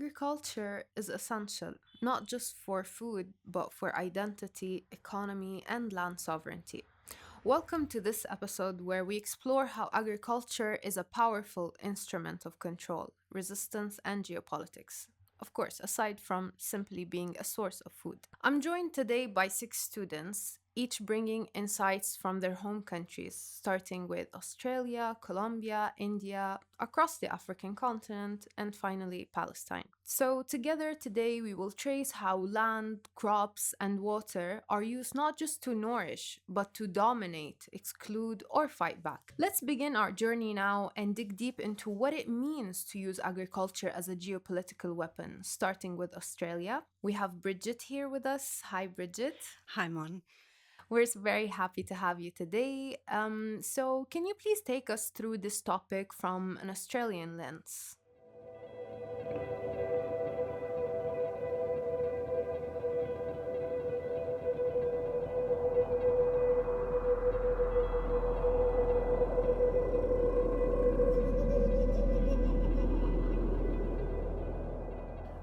Agriculture is essential, not just for food, but for identity, economy, and land sovereignty. Welcome to this episode where we explore how agriculture is a powerful instrument of control, resistance, and geopolitics. Of course, aside from simply being a source of food. I'm joined today by 6 students, each bringing insights from their home countries, starting with Australia, Colombia, India, across the African continent, and finally Palestine. So, together today, we will trace how land, crops, and water are used not just to nourish, but to dominate, exclude, or fight back. Let's begin our journey now and dig deep into what it means to use agriculture as a geopolitical weapon, starting with Australia. We have Bridget here with us. Hi, Bridget. Hi, Mon. We're very happy to have you today. So, can you please take us through this topic from an Australian lens?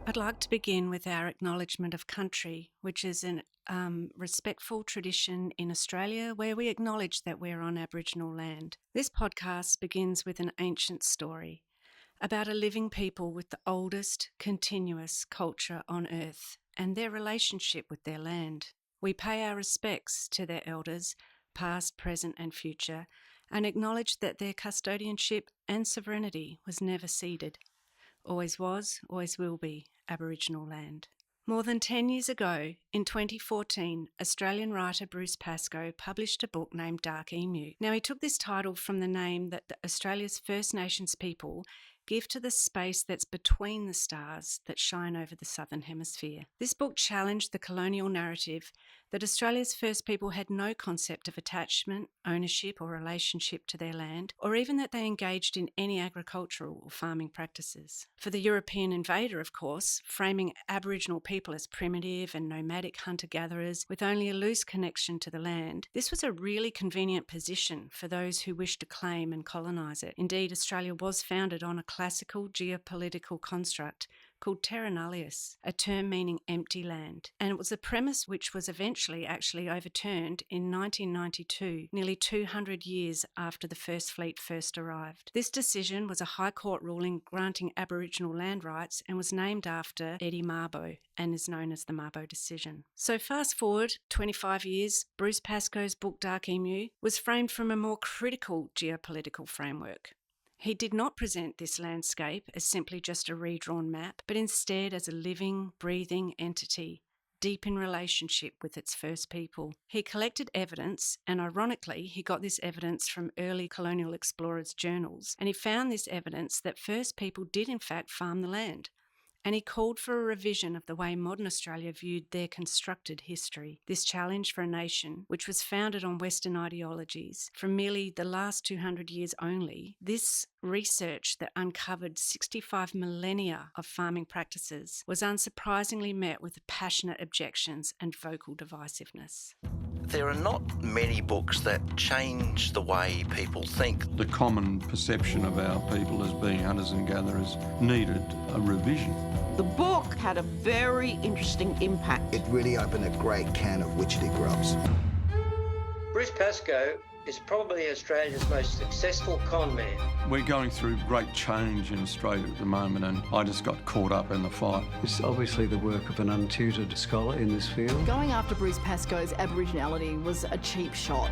I'd like to begin with our acknowledgement of country, which is an respectful tradition in Australia where we acknowledge that we're on Aboriginal land. This podcast begins with an ancient story about a living people with the oldest continuous culture on earth and their relationship with their land. We pay our respects to their elders, past, present and future, and acknowledge that their custodianship and sovereignty was never ceded. Always was, always will be Aboriginal land. More than 10 years ago, in 2014, Australian writer Bruce Pascoe published a book named Dark Emu. Now, he took this title from the name that Australia's First Nations people give to the space that's between the stars that shine over the Southern Hemisphere. This book challenged the colonial narrative that Australia's first people had no concept of attachment, ownership or relationship to their land, or even that they engaged in any agricultural or farming practices. For the European invader, of course, framing Aboriginal people as primitive and nomadic hunter-gatherers with only a loose connection to the land, this was a really convenient position for those who wished to claim and colonise it. Indeed, Australia was founded on a classical geopolitical construct called terra nullius, a term meaning empty land. And it was a premise which was eventually actually overturned in 1992, nearly 200 years after the First Fleet first arrived. This decision was a High Court ruling granting Aboriginal land rights and was named after Eddie Mabo and is known as the Mabo decision. So fast forward 25 years, Bruce Pascoe's book Dark Emu was framed from a more critical geopolitical framework. He did not present this landscape as simply just a redrawn map, but instead as a living, breathing entity, deep in relationship with its first people. He collected evidence, and ironically, he got this evidence from early colonial explorers' journals, and he found this evidence that first people did in fact farm the land. And he called for a revision of the way modern Australia viewed their constructed history. This challenge for a nation, which was founded on Western ideologies from merely the last 200 years only, this research that uncovered 65 millennia of farming practices was unsurprisingly met with passionate objections and vocal divisiveness. There are not many books that change the way people think. The common perception of our people as being hunters and gatherers needed a revision. The book had a very interesting impact. It really opened a great can of witchetty grubs. Bruce Pascoe is probably Australia's most successful con man. We're going through great change in Australia at the moment, and I just got caught up in the fight. It's obviously the work of an untutored scholar in this field. Going after Bruce Pascoe's Aboriginality was a cheap shot.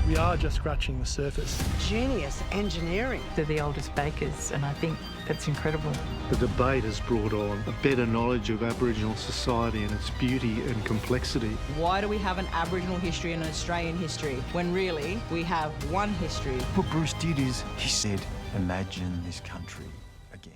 We are just scratching the surface. Genius engineering. They're the oldest bakers, and I think that's incredible. The debate has brought on a better knowledge of Aboriginal society and its beauty and complexity. Why do we have an Aboriginal history and an Australian history when really we have one history? What Bruce did is, he said, imagine this country again.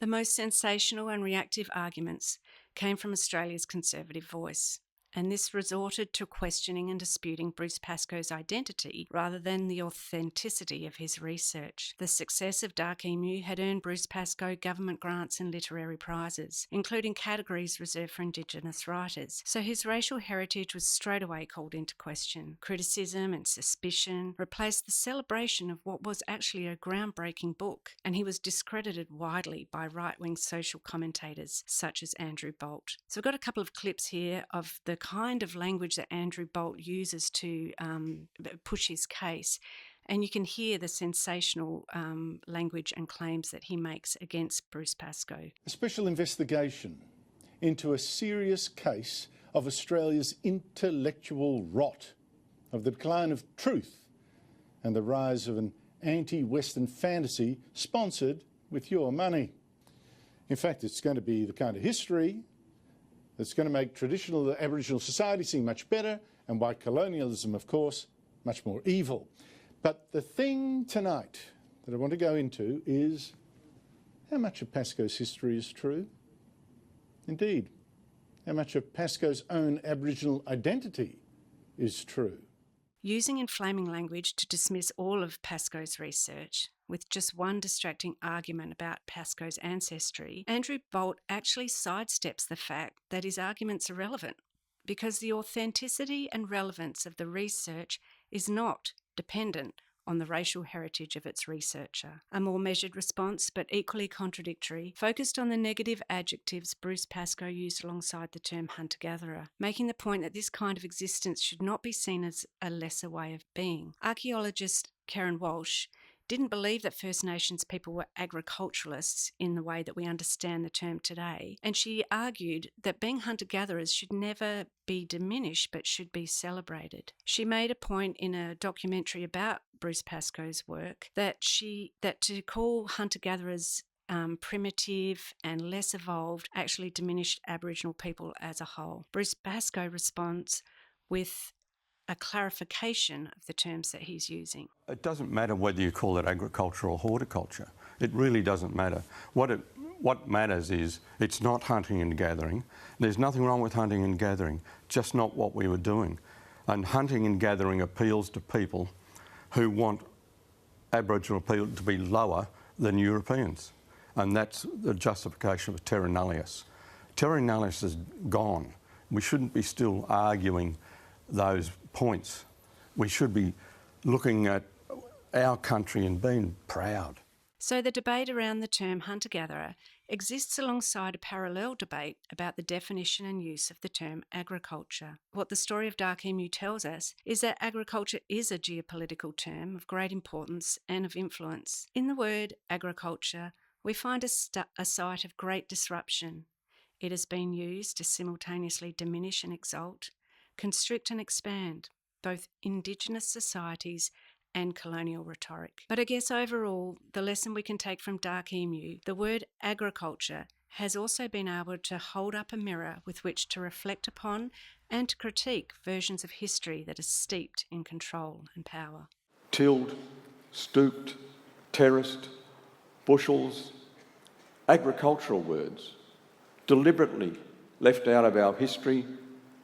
The most sensational and reactive arguments came from Australia's conservative voice. and this resorted to questioning and disputing Bruce Pascoe's identity rather than the authenticity of his research. The success of Dark Emu had earned Bruce Pascoe government grants and literary prizes, including categories reserved for Indigenous writers, so his racial heritage was straight away called into question. Criticism and suspicion replaced the celebration of what was actually a groundbreaking book, and he was discredited widely by right-wing social commentators such as Andrew Bolt. So I've got a couple of clips here of the kind of language that Andrew Bolt uses to push his case, and you can hear the sensational language and claims that he makes against Bruce Pascoe. A special investigation into a serious case of Australia's intellectual rot, of the decline of truth and the rise of an anti-Western fantasy sponsored with your money. In fact, it's going to be the kind of history that's going to make traditional Aboriginal society seem much better, and white colonialism, of course, much more evil. But the thing tonight that I want to go into is how much of Pascoe's history is true? Indeed, how much of Pascoe's own Aboriginal identity is true? Using inflaming language to dismiss all of Pascoe's research, with just one distracting argument about Pascoe's ancestry, Andrew Bolt actually sidesteps the fact that his arguments are relevant, because the authenticity and relevance of the research is not dependent on the racial heritage of its researcher. A more measured response, but equally contradictory, focused on the negative adjectives Bruce Pascoe used alongside the term hunter-gatherer, making the point that this kind of existence should not be seen as a lesser way of being. Archaeologist Karen Walsh didn't believe that First Nations people were agriculturalists in the way that we understand the term today, and she argued that being hunter-gatherers should never be diminished but should be celebrated. She made a point in a documentary about Bruce Pascoe's work that to call hunter-gatherers primitive and less evolved actually diminished Aboriginal people as a whole. Bruce Pascoe responds with a clarification of the terms that he's using. It doesn't matter whether you call it agriculture or horticulture. It really doesn't matter. What matters is it's not hunting and gathering. There's nothing wrong with hunting and gathering, just not what we were doing. And hunting and gathering appeals to people who want Aboriginal people to be lower than Europeans. And that's the justification of terra nullius. Terra nullius is gone. We shouldn't be still arguing those points. We should be looking at our country and being proud. So the debate around the term hunter-gatherer exists alongside a parallel debate about the definition and use of the term agriculture. What the story of Dark Emu tells us is that agriculture is a geopolitical term of great importance and of influence. In the word agriculture, we find a site of great disruption. It has been used to simultaneously diminish and exalt, constrict and expand both Indigenous societies and colonial rhetoric. But I guess overall, the lesson we can take from Dark Emu, the word agriculture has also been able to hold up a mirror with which to reflect upon and to critique versions of history that are steeped in control and power. Tilled, stooped, terraced, bushels, agricultural words, deliberately left out of our history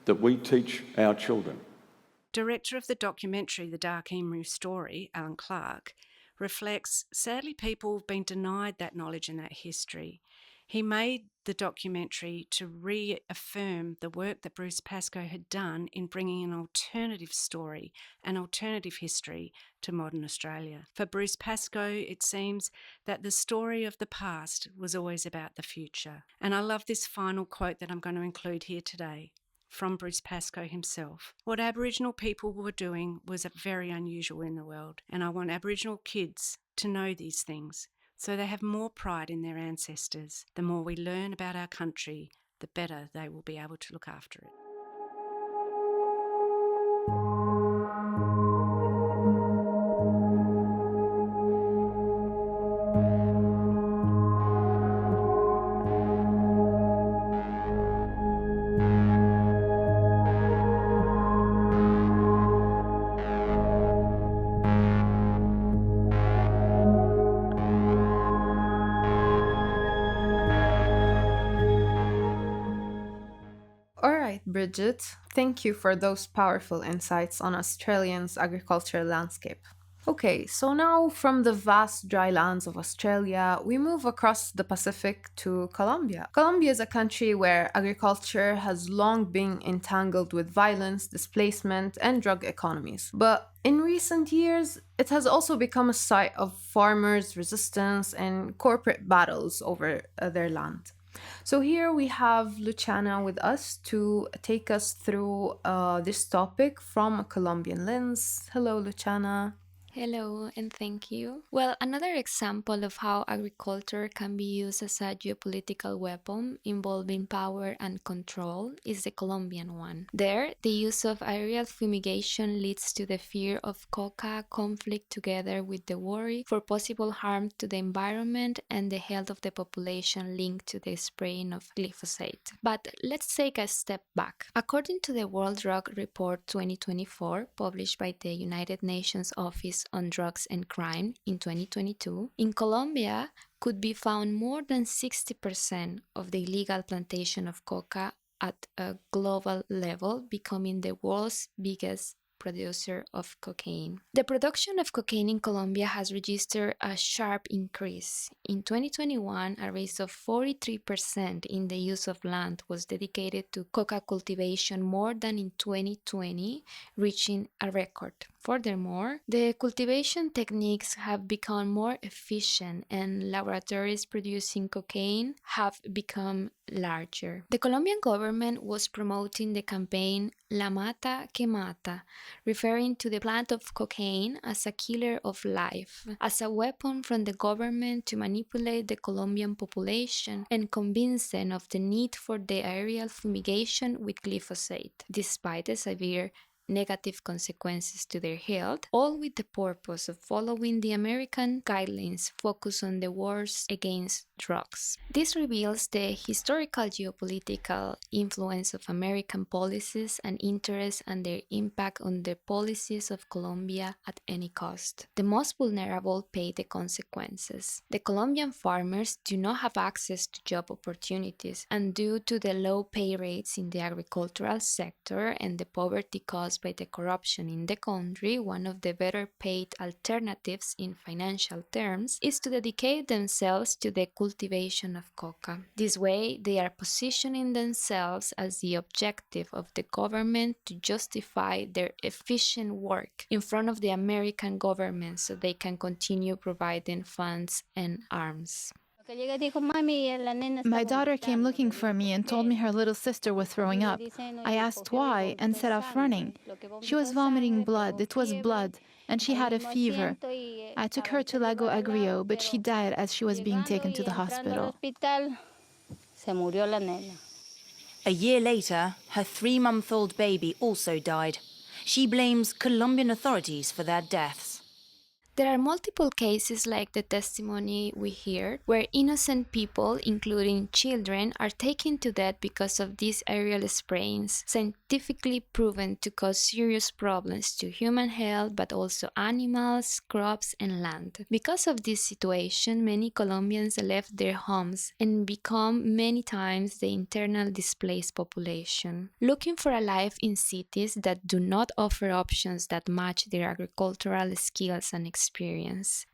that we teach our children. Director of the documentary The Dark Emu Story, Alan Clark, reflects, sadly, people have been denied that knowledge and that history. He made the documentary to reaffirm the work that Bruce Pascoe had done in bringing an alternative story, an alternative history to modern Australia. For Bruce Pascoe, it seems that the story of the past was always about the future. And I love this final quote that I'm going to include here today, from Bruce Pascoe himself. What Aboriginal people were doing was very unusual in the world, and I want Aboriginal kids to know these things so they have more pride in their ancestors. The more we learn about our country, the better they will be able to look after it. Bridget. Thank you for those powerful insights on Australia's agricultural landscape. Okay, so now from the vast dry lands of Australia, we move across the Pacific to Colombia. Colombia is a country where agriculture has long been entangled with violence, displacement, and drug economies. But in recent years, it has also become a site of farmers' resistance and corporate battles over their land. So here we have Luciana with us to take us through this topic from a Colombian lens. Hello, Luciana. Hello, and thank you. Well, another example of how agriculture can be used as a geopolitical weapon involving power and control is the Colombian one. There, the use of aerial fumigation leads to the fear of Coca conflict together with the worry for possible harm to the environment and the health of the population linked to the spraying of glyphosate. But let's take a step back. According to the World Drug Report 2024, published by the United Nations Office on Drugs and Crime in 2022, in Colombia could be found more than 60% of the illegal plantation of coca at a global level, becoming the world's biggest producer of cocaine. The production of cocaine in Colombia has registered a sharp increase. In 2021, a rise of 43% in the use of land was dedicated to coca cultivation, more than in 2020, reaching a record. Furthermore, the cultivation techniques have become more efficient and laboratories producing cocaine have become larger. The Colombian government was promoting the campaign La Mata que Mata, referring to the plant of cocaine as a killer of life, as a weapon from the government to manipulate the Colombian population and convince them of the need for the aerial fumigation with glyphosate, despite the severe negative consequences to their health, all with the purpose of following the American guidelines focused on the wars against drugs. This reveals the historical geopolitical influence of American policies and interests and their impact on the policies of Colombia at any cost. The most vulnerable pay the consequences. The Colombian farmers do not have access to job opportunities, and due to the low pay rates in the agricultural sector and the poverty caused by the corruption in the country, one of the better paid alternatives in financial terms is to dedicate themselves to the cultivation of coca. This way, they are positioning themselves as the objective of the government to justify their efficient work in front of the American government so they can continue providing funds and arms. My daughter came looking for me and told me her little sister was throwing up. I asked why and set off running. She was vomiting blood. It was blood, and she had a fever. I took her to Lago Agrio, but she died as she was being taken to the hospital. A year later, her 3-month-old baby also died. She blames Colombian authorities for their deaths. There are multiple cases like the testimony we heard, where innocent people, including children, are taken to death because of these aerial sprayings, scientifically proven to cause serious problems to human health, but also animals, crops, and land. Because of this situation, many Colombians left their homes and become many times the internal displaced population, looking for a life in cities that do not offer options that match their agricultural skills and experience,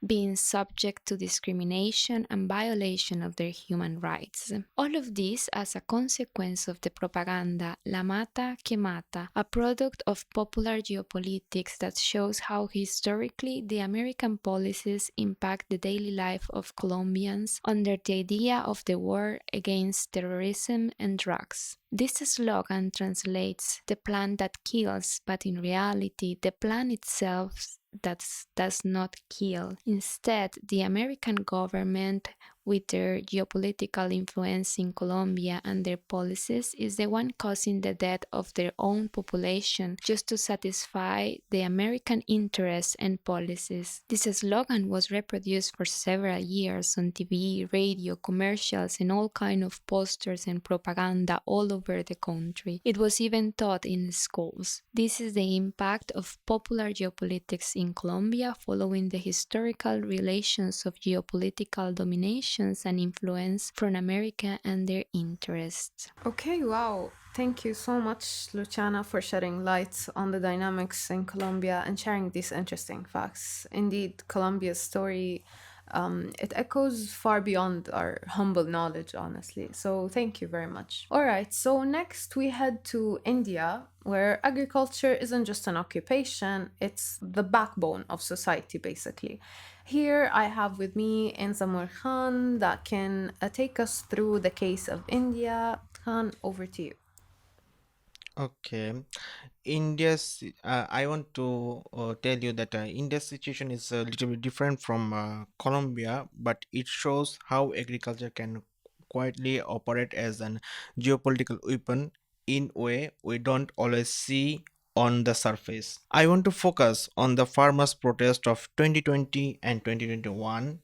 being subject to discrimination and violation of their human rights. All of this as a consequence of the propaganda La Mata que Mata, a product of popular geopolitics that shows how historically the American policies impact the daily life of Colombians under the idea of the war against terrorism and drugs. This slogan translates the plant that kills, but in reality, the plant itself that does not kill. Instead, the American government, with their geopolitical influence in Colombia and their policies, is the one causing the death of their own population just to satisfy the American interests and policies. This slogan was reproduced for several years on TV, radio, commercials, and all kinds of posters and propaganda all over the country. It was even taught in schools. This is the impact of popular geopolitics in Colombia following the historical relations of geopolitical domination regulations and influence from America and their interests. Okay, wow. Thank you so much, Luciana, for shedding light on the dynamics in Colombia and sharing these interesting facts. Indeed, Colombia's story, it echoes far beyond our humble knowledge, honestly. So thank you very much. All right, so next we head to India, where agriculture isn't just an occupation, it's the backbone of society, basically. Here I have with me Enzamur Khan that can take us through the case of India. Khan, over to you. Okay, I want to tell you that India's situation is a little bit different from Colombia, but it shows how agriculture can quietly operate as an geopolitical weapon in a way we don't always see on the surface. I want to focus on the farmers' protest of 2020 and 2021,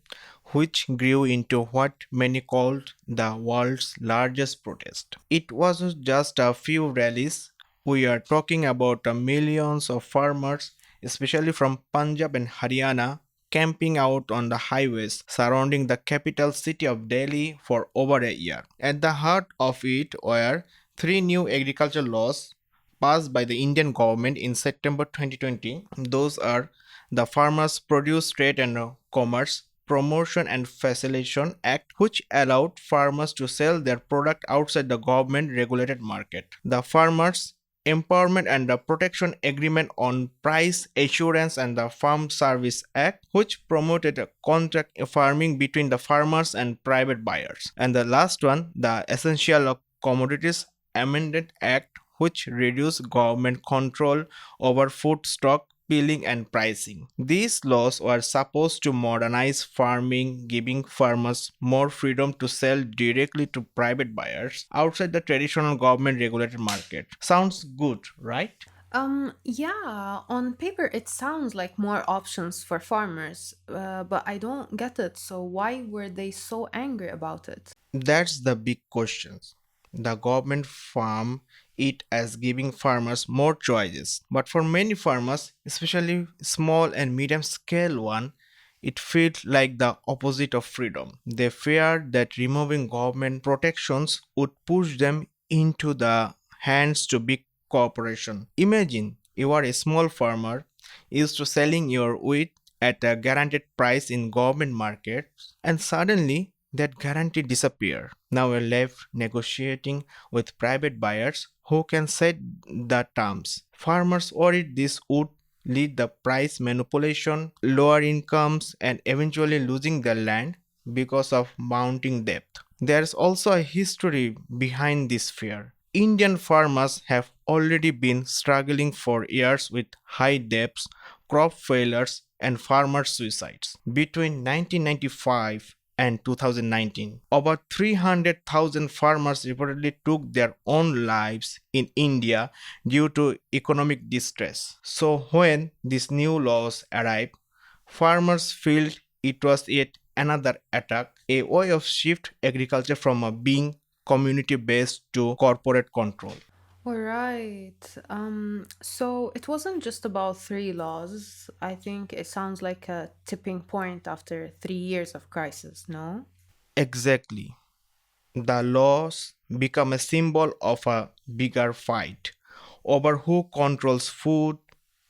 which grew into what many called the world's largest protest. It wasn't just a few rallies, we are talking about millions of farmers, especially from Punjab and Haryana, camping out on the highways surrounding the capital city of Delhi for over a year. At the heart of it were three new agriculture laws passed by the Indian government in September 2020. Those are the Farmers Produce Trade and Commerce Promotion and Facilitation Act, which allowed farmers to sell their product outside the government regulated market. The Farmers Empowerment and the Protection Agreement on Price Assurance and the Farm Service Act, which promoted contract farming between the farmers and private buyers. And the last one, the Essential Commodities Amendment Act, which reduced government control over food stock, peeling, and pricing. These laws were supposed to modernize farming, giving farmers more freedom to sell directly to private buyers outside the traditional government regulated market. Sounds good, right? Yeah, on paper it sounds like more options for farmers, but I don't get it. So why were they so angry about it? That's the big question. The government farm it as giving farmers more choices. But for many farmers, especially small and medium scale one, it felt like the opposite of freedom. They feared that removing government protections would push them into the hands to big corporation. Imagine you are a small farmer used to selling your wheat at a guaranteed price in government markets and suddenly that guarantee disappear. Now we're left negotiating with private buyers who can set the terms. Farmers worried this would lead the price manipulation, lower incomes, and eventually losing their land because of mounting debt. There's also a history behind this fear. Indian farmers have already been struggling for years with high debts, crop failures, and farmer suicides. Between 1995 and 2019, over 300,000 farmers reportedly took their own lives in India due to economic distress. So, when these new laws arrived, farmers felt it was yet another attack, a way of shift agriculture from being community based to corporate control. All right. So it wasn't just about three laws. I think it sounds like a tipping point after 3 years of crisis, no? Exactly. The laws become a symbol of a bigger fight over who controls food,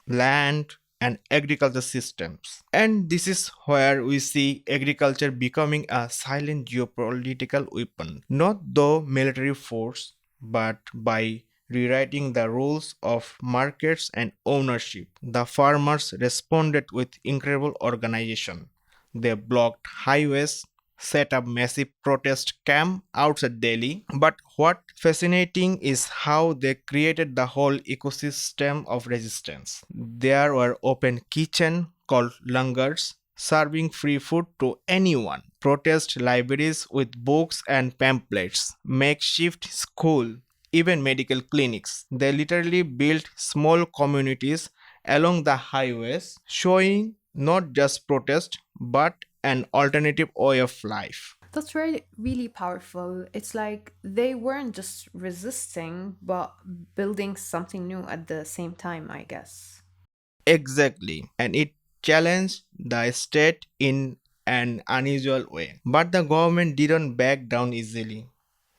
land, and agriculture systems. And this is where we see agriculture becoming a silent geopolitical weapon, not though military force, but by rewriting the rules of markets and ownership. The farmers responded with incredible organization. They blocked highways, set up massive protest camp outside Delhi. But what fascinating is how they created the whole ecosystem of resistance. There were open kitchen called langars serving free food to anyone, protest libraries with books and pamphlets, makeshift school, even medical clinics. They literally built small communities along the highways, showing not just protest but an alternative way of life. That's really powerful. It's like they weren't just resisting, but building something new at the same time, I guess. Exactly. And it challenged the state in an unusual way. But the government didn't back down easily.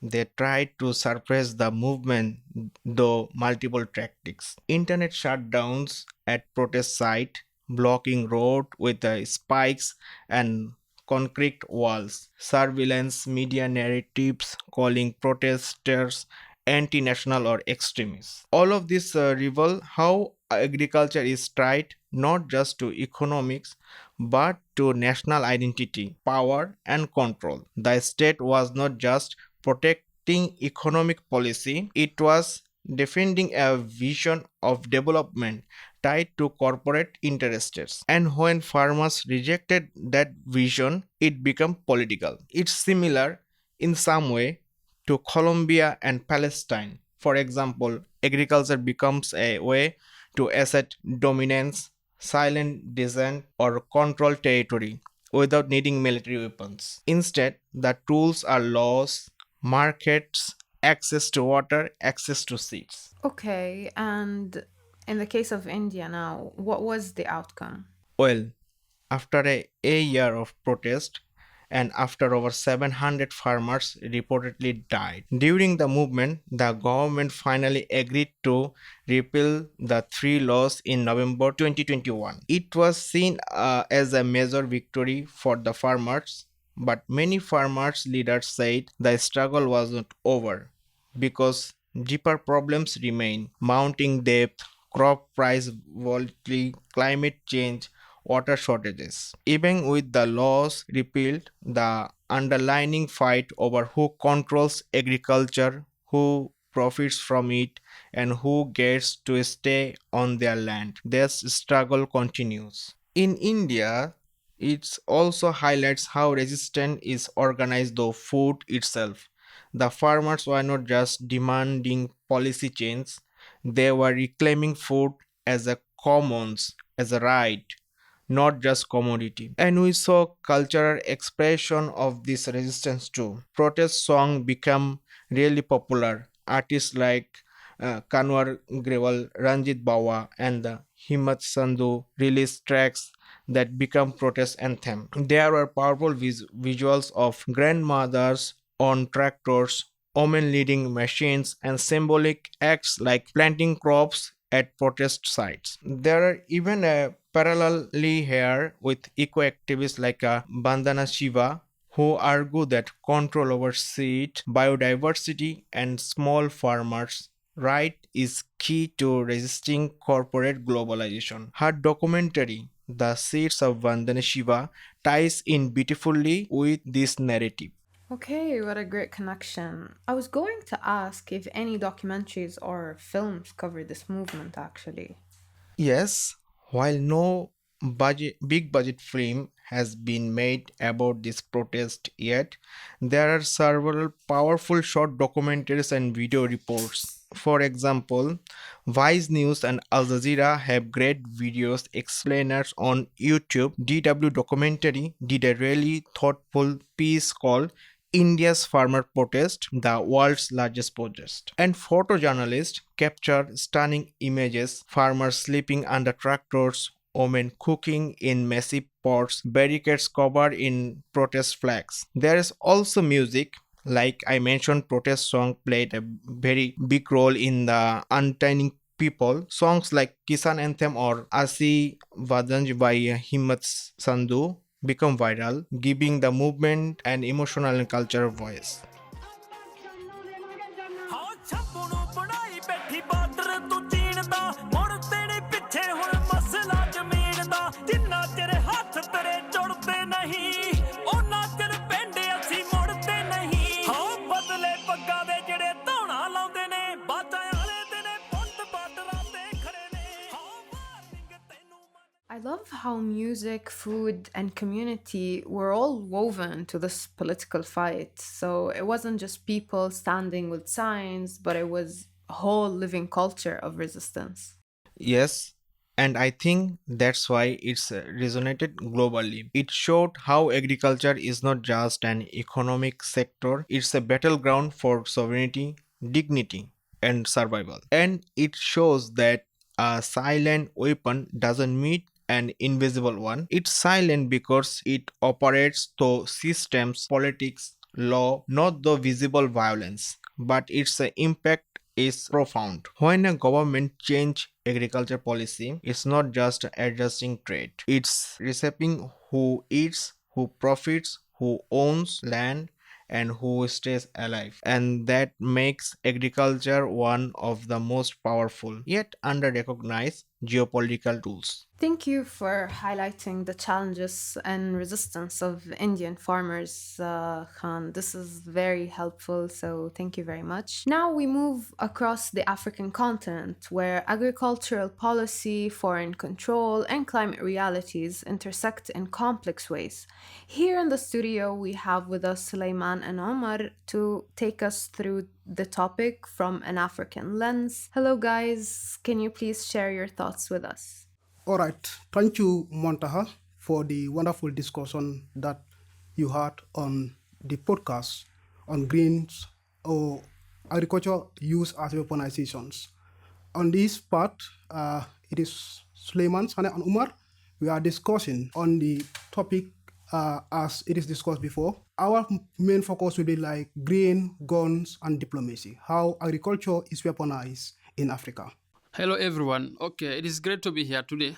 They tried to suppress the movement through multiple tactics. Internet shutdowns at protest site, blocking road with spikes and concrete walls, surveillance media narratives calling protesters anti-national or extremists. All of this reveal how agriculture is tied not just to economics but to national identity, power, and control. The state was not just protecting economic policy, it was defending a vision of development tied to corporate interests. And when farmers rejected that vision, it became political. It's similar in some way to Colombia and Palestine. For example, agriculture becomes a way to assert dominance, silent dissent, or control territory without needing military weapons. Instead, the tools are laws, markets, access to water, access to seeds. Okay, and in the case of India now, what was the outcome? Well, after a year of protest, and after over 700 farmers reportedly died. During the movement, the government finally agreed to repeal the three laws in November 2021. It was seen as a major victory for the farmers, but many farmers leaders said the struggle was not over because deeper problems remain: mounting debt, crop price volatility, climate change, water shortages. Even with the laws repealed, the underlying fight over who controls agriculture, who profits from it, and who gets to stay on their land, this struggle continues. In India, it also highlights how resistance is organized through food itself. The farmers were not just demanding policy change, they were reclaiming food as a commons, as a right, not just commodity. And we saw cultural expression of this resistance too. Protest song become really popular. Artists like Kanwar Grewal, Ranjit Bawa, and the Himmat Sandhu released tracks that become protest anthem. There were powerful visuals of grandmothers on tractors, women leading machines, and symbolic acts like planting crops at protest sites. There are even a parallelly here with eco-activists like Bandana Shiva, who argue that control over seed, biodiversity, and small farmers' right is key to resisting corporate globalization. Her documentary, The Seeds of Vandana Shiva, ties in beautifully with this narrative. Okay, what a great connection. I was going to ask if any documentaries or films cover this movement actually. Yes, while no big budget film has been made about this protest yet, there are several powerful short documentaries and video reports. For example, Vice News and Al Jazeera have great videos explainers on YouTube. DW documentary did a really thoughtful piece called India's farmer protest, the world's largest protest. And photojournalists captured stunning images: farmers sleeping under tractors, women cooking in massive pots, barricades covered in protest flags. There is also music. Like I mentioned, protest song played a very big role in the untaining people. Songs like Kisan Anthem or Asi Vadanj by Himmat Sandhu become viral, giving the movement an emotional and cultural voice. I love how music, food, and community were all woven to this political fight. So it wasn't just people standing with signs, but it was a whole living culture of resistance. Yes, and I think that's why it's resonated globally. It showed how agriculture is not just an economic sector, it's a battleground for sovereignty, dignity, and survival. And it shows that a silent weapon doesn't mean an invisible one. It's silent because it operates through systems, politics, law, not the visible violence, but its impact is profound. When a government change agriculture policy, it's not just adjusting trade. It's reshaping who eats, who profits, who owns land, and who stays alive. And that makes agriculture one of the most powerful yet under recognized geopolitical tools. Thank you for highlighting the challenges and resistance of Indian farmers, Khan. This is very helpful, so thank you very much. Now we move across the African continent, where agricultural policy, foreign control, and climate realities intersect in complex ways. Here in the studio, we have with us Suleiman and Omar to take us through the topic from an African lens. Hello, guys. Can you please share your thoughts with us? All right. Thank you, Montaha, for the wonderful discussion that you had on the podcast on greens or agriculture use as weaponizations. On this part, it is Suleiman, Sane, and Umar. We are discussing on the topic as it is discussed before. Our main focus will be like grain, guns, and diplomacy, how agriculture is weaponized in Africa. Hello everyone. Okay, it is great to be here today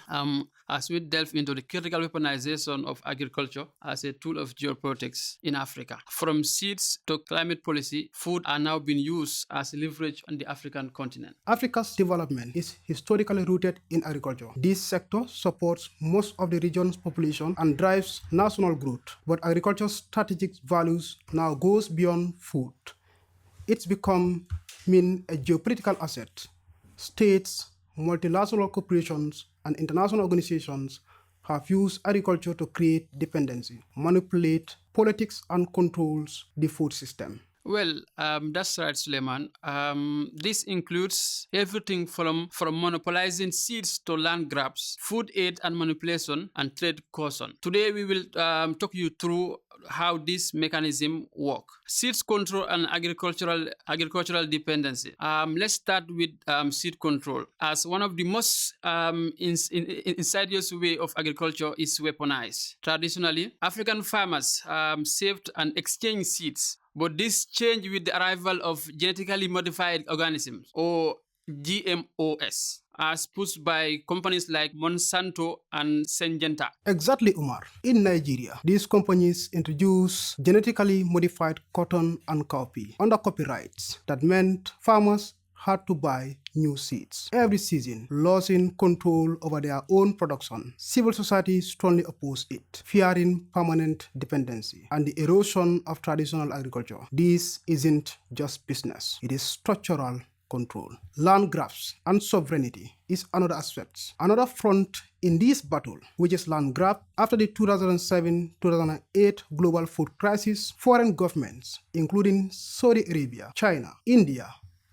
as we delve into the critical weaponization of agriculture as a tool of geopolitics in Africa. From seeds to climate policy, food are now being used as leverage on the African continent. Africa's development is historically rooted in agriculture. This sector supports most of the region's population and drives national growth. But agriculture's strategic values now goes beyond food. It's become a geopolitical asset. States, multilateral corporations, and international organizations have used agriculture to create dependency, manipulate politics, and controls the food system. Well, that's right, Suleiman. This includes everything from monopolizing seeds to land grabs, food aid and manipulation, and trade coercion. Today, we will talk you through how this mechanism work. Seeds control and agricultural dependency. Let's start with seed control. As one of the most insidious way of agriculture is weaponized. Traditionally, African farmers saved and exchanged seeds, but this changed with the arrival of genetically modified organisms, or GMOs, as pushed by companies like Monsanto and Syngenta. Exactly, Umar. In Nigeria, these companies introduced genetically modified cotton and cowpea under copyrights. That meant farmers had to buy new seeds every season, losing control over their own production. Civil society strongly opposed it, fearing permanent dependency and the erosion of traditional agriculture. This isn't just business, it is structural control. Land grabs and sovereignty is another aspect. Another front in this battle, which is land grab. After the 2007-2008 global food crisis, foreign governments, including Saudi Arabia, China, India,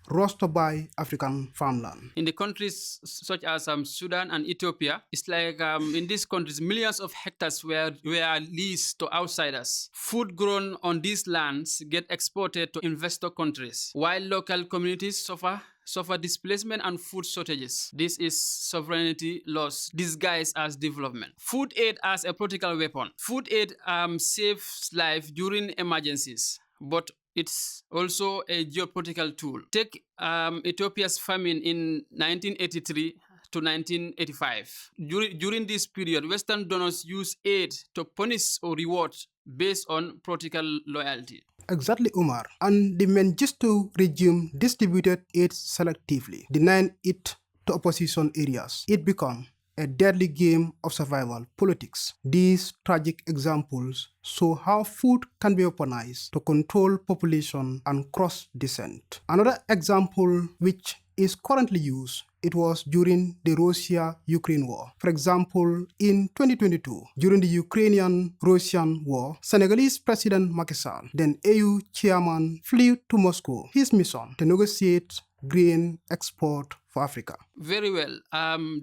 rose to buy African farmland. In the countries such as Sudan and Ethiopia, it's like in these countries, millions of hectares were leased to outsiders. Food grown on these lands get exported to investor countries, while local communities suffer displacement and food shortages. This is sovereignty loss disguised as development. Food aid as a political weapon. Food aid saves life during emergencies, but it's also a geopolitical tool. Take Ethiopia's famine in 1983 to 1985. During this period, Western donors used aid to punish or reward based on political loyalty. Exactly, Umar. And the Mengistu regime distributed aid selectively, denying it to opposition areas. It became a deadly game of survival politics. These tragic examples show how food can be weaponized to control population and cross descent. Another example which is currently used, it was during the Russia-Ukraine war. For example, in 2022, during the Ukrainian-Russian war, Senegalese President Macky Sall, then AU chairman, flew to Moscow. His mission to negotiate grain export for Africa? Very well.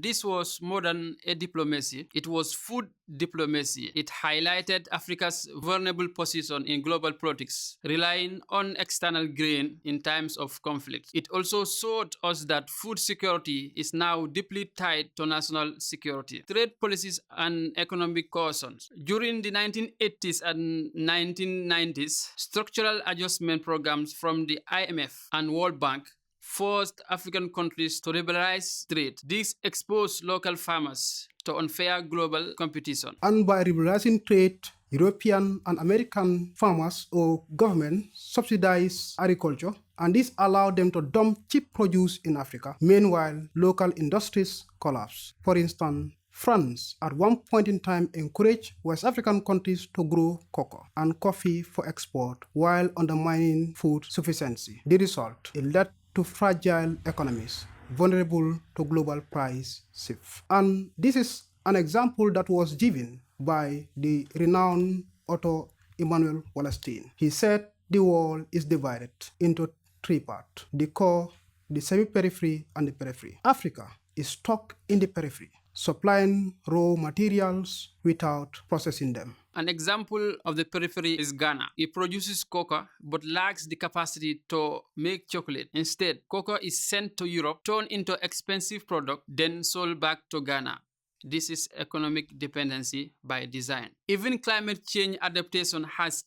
This was more than a diplomacy. It was food diplomacy. It highlighted Africa's vulnerable position in global politics, relying on external grain in times of conflict. It also showed us that food security is now deeply tied to national security. Trade policies and economic cohesion. During the 1980s and 1990s, structural adjustment programs from the IMF and World Bank forced African countries to liberalize trade. This exposed local farmers to unfair global competition. And by liberalizing trade, European and American farmers or government subsidize agriculture, and this allowed them to dump cheap produce in Africa. Meanwhile, local industries collapse. For instance, France at one point in time encouraged West African countries to grow coca and coffee for export while undermining food sufficiency. The result, it led to fragile economies, vulnerable to global price shifts. And this is an example that was given by the renowned author Immanuel Wallerstein. He said the world is divided into three parts: the core, the semi-periphery, and the periphery. Africa is stuck in the periphery, supplying raw materials without processing them. An example of the periphery is Ghana. It produces coca but lacks the capacity to make chocolate. Instead, coca is sent to Europe, turned into expensive product, then sold back to Ghana. This is economic dependency by design. Even climate change adaptation has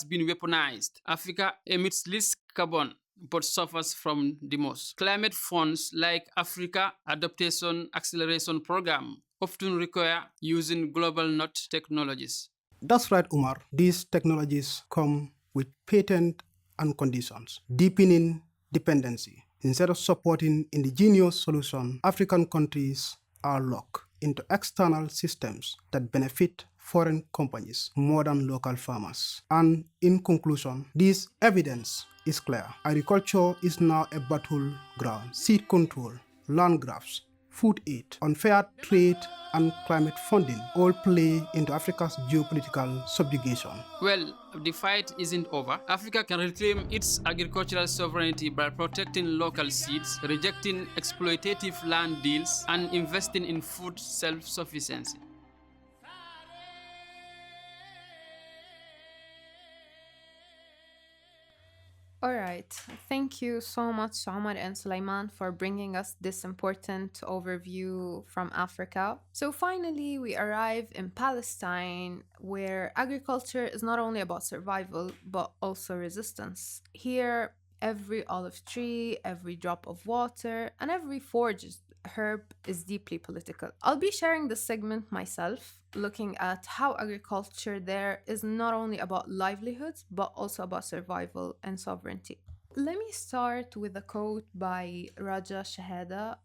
been weaponized. Africa emits least carbon but suffers from the most. Climate funds like Africa Adaptation Acceleration Program often require using global node technologies. That's right, Umar. These technologies come with patent and conditions, deepening dependency. Instead of supporting indigenous solutions, African countries are locked into external systems that benefit foreign companies more than local farmers. And in conclusion, this evidence is clear. Agriculture is now a battleground. Seed control, land grabs, food aid, unfair trade, and climate funding all play into Africa's geopolitical subjugation. Well, the fight isn't over. Africa can reclaim its agricultural sovereignty by protecting local seeds, rejecting exploitative land deals, and investing in food self-sufficiency. All right. Thank you so much, Omar and Sulaiman, for bringing us this important overview from Africa. So finally, we arrive in Palestine, where agriculture is not only about survival, but also resistance. Here, every olive tree, every drop of water, and every foraged herb is deeply political. I'll be sharing this segment myself, looking at how agriculture there is not only about livelihoods, but also about survival and sovereignty. Let me start with a quote by Raja Shahada,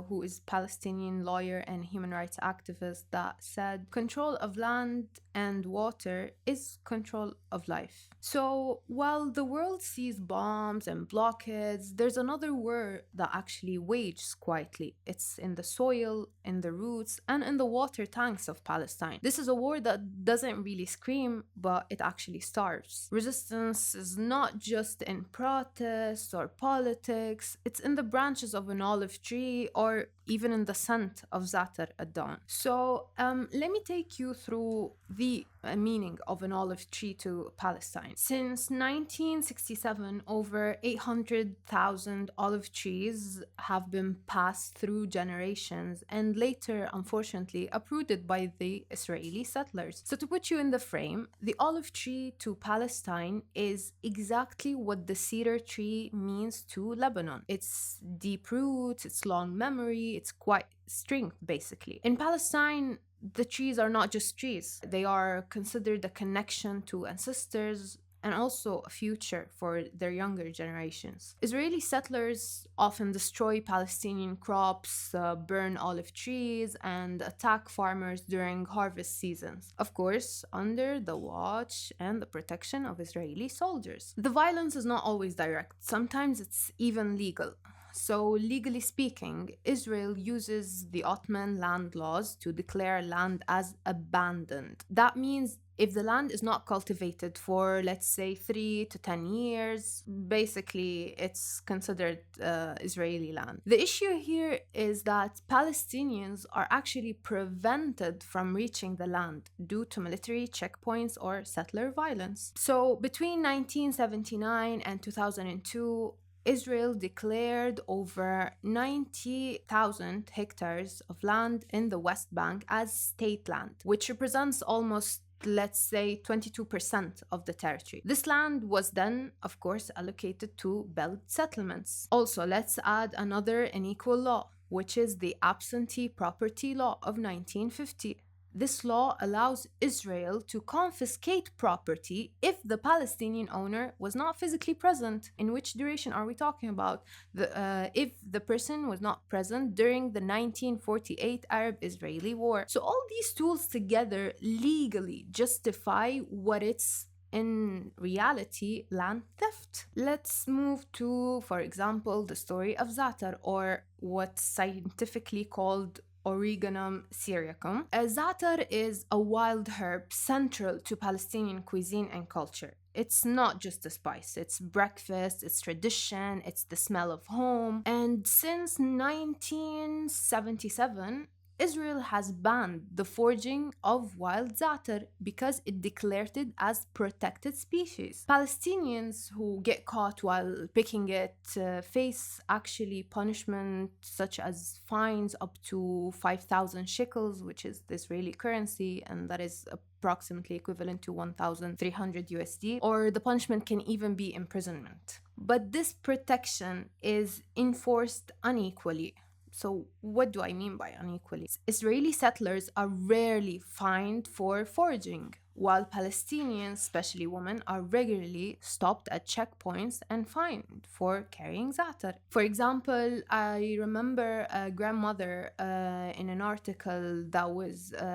who is Palestinian lawyer and human rights activist, that said, "Control of land and water is control of life." So while the world sees bombs and blockades, there's another war that actually wages quietly. It's in the soil, in the roots, and in the water tanks of Palestine. This is a war that doesn't really scream, but it actually starves. Resistance is not just in protest or politics, it's in the branches of an olive tree or even in the scent of za'atar at dawn. So let me take you through the meaning of an olive tree to Palestine. Since 1967, over 800,000 olive trees have been passed through generations and later, unfortunately, uprooted by the Israeli settlers. So to put you in the frame, the olive tree to Palestine is exactly what the cedar tree means to Lebanon. It's deep roots, it's long memory, it's quite strength, basically. In Palestine, the trees are not just trees. They are considered a connection to ancestors and also a future for their younger generations. Israeli settlers often destroy Palestinian crops, burn olive trees, and attack farmers during harvest seasons. Of course, under the watch and the protection of Israeli soldiers. The violence is not always direct. Sometimes it's even legal. So, legally speaking, Israel uses the Ottoman land laws to declare land as abandoned. That means if the land is not cultivated for, let's say, 3 to 10 years, basically it's considered Israeli land. The issue here is that Palestinians are actually prevented from reaching the land due to military checkpoints or settler violence. So between 1979 and 2002, Israel declared over 90,000 hectares of land in the West Bank as state land, which represents almost, let's say, 22% of the territory. This land was then, of course, allocated to belt settlements. Also, let's add another unequal law, which is the Absentee Property Law of 1950. This law allows Israel to confiscate property if the Palestinian owner was not physically present. In which duration are we talking about? If the person was not present during the 1948 Arab-Israeli War. So all these tools together legally justify what it's in reality land theft. Let's move to, for example, the story of za'atar, or what's scientifically called Origanum syriacum. Za'atar is a wild herb central to Palestinian cuisine and culture. It's not just a spice, it's breakfast, it's tradition, it's the smell of home. And since 1977, Israel has banned the foraging of wild za'atar because it declared it as protected species. Palestinians who get caught while picking it face actually punishment such as fines up to 5,000 shekels, which is the Israeli currency, and that is approximately equivalent to 1,300 USD, or the punishment can even be imprisonment. But this protection is enforced unequally. So what do I mean by unequally? Israeli settlers are rarely fined for foraging, while Palestinians, especially women, are regularly stopped at checkpoints and fined for carrying za'atar. For example, I remember a grandmother in an article that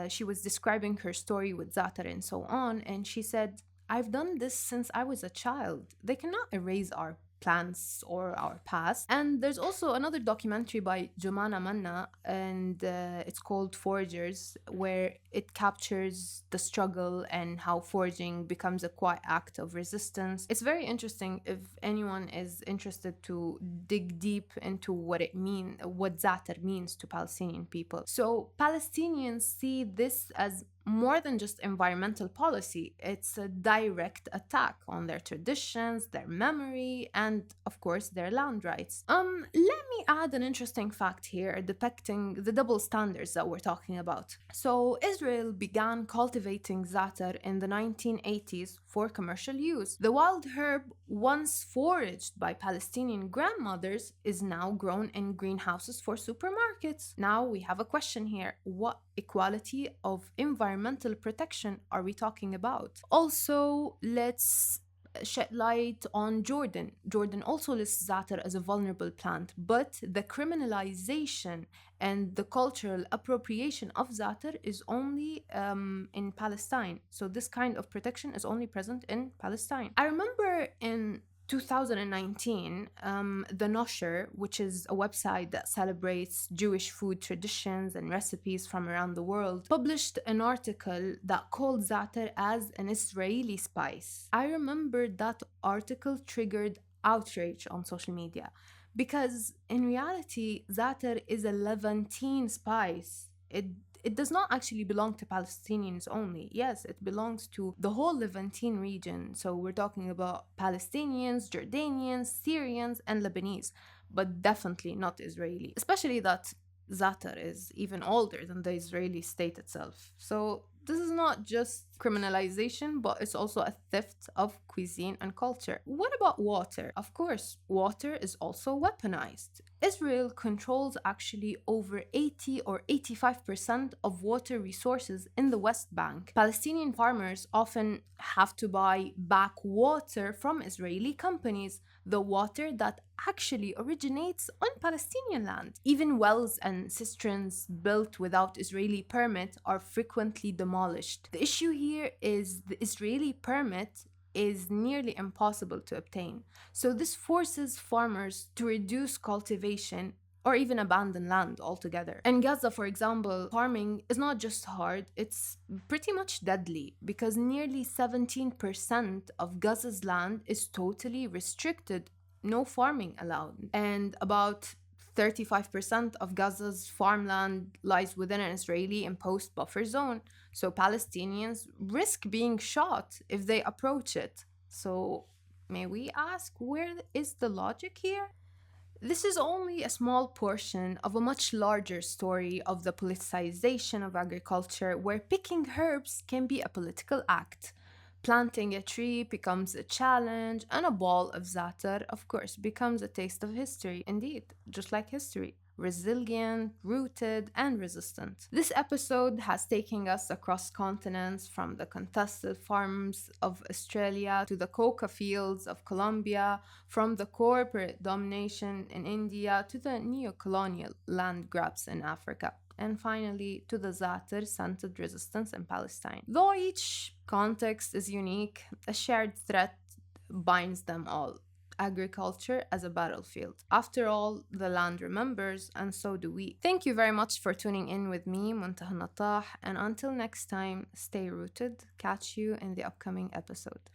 she was describing her story with za'atar and so on, and she said, "I've done this since I was a child. They cannot erase our plants or our past." And there's also another documentary by Jumana Manna, and it's called Foragers, where it captures the struggle and how foraging becomes a quiet act of resistance. It's very interesting if anyone is interested to dig deep into what za'atar means to Palestinian people. So Palestinians see this as more than just environmental policy. It's a direct attack on their traditions, their memory, and of course their land rights. Let me add an interesting fact here depicting the double standards that we're talking about. So Israel began cultivating za'atar in the 1980s for commercial use. The wild herb, once foraged by Palestinian grandmothers, is now grown in greenhouses for supermarkets. Now we have a question here. What equality of environmental protection are we talking about? Also, let's shed light on Jordan. Jordan also lists za'atar as a vulnerable plant, but the criminalization and the cultural appropriation of za'atar is only in Palestine. So this kind of protection is only present in Palestine. I remember in 2019, The Nosher, which is a website that celebrates Jewish food traditions and recipes from around the world, published an article that called za'atar as an Israeli spice. I remember that article triggered outrage on social media because in reality, za'atar is a Levantine spice. It does not actually belong to Palestinians only. Yes, it belongs to the whole Levantine region. So we're talking about Palestinians, Jordanians, Syrians, and Lebanese, but definitely not Israeli. Especially that za'atar is even older than the Israeli state itself. So this is not just criminalization, but it's also a theft of cuisine and culture. What about water? Of course, water is also weaponized. Israel controls actually over 80 or 85% of water resources in the West Bank. Palestinian farmers often have to buy back water from Israeli companies, the water that actually originates on Palestinian land. Even wells and cisterns built without Israeli permit are frequently demolished. The issue here is the Israeli permit is nearly impossible to obtain. So this forces farmers to reduce cultivation or even abandon land altogether. In Gaza, for example, farming is not just hard, it's pretty much deadly because nearly 17% of Gaza's land is totally restricted, no farming allowed. And about 35% of Gaza's farmland lies within an Israeli imposed buffer zone, so Palestinians risk being shot if they approach it. So, may we ask, where is the logic here? This is only a small portion of a much larger story of the politicization of agriculture, where picking herbs can be a political act. Planting a tree becomes a challenge, and a ball of za'atar, of course, becomes a taste of history. Indeed, just like history. Resilient, rooted, and resistant. This episode has taken us across continents, from the contested farms of Australia to the Coca fields of Colombia, from the corporate domination in India to the neo-colonial land grabs in Africa, and finally to the za'atar-scented resistance in Palestine. Though each context is unique, a shared thread binds them all: agriculture as a battlefield. After all, the land remembers, and so do we. Thank you very much for tuning in with me, Muntaha Natah, and until next time, stay rooted. Catch you in the upcoming episode.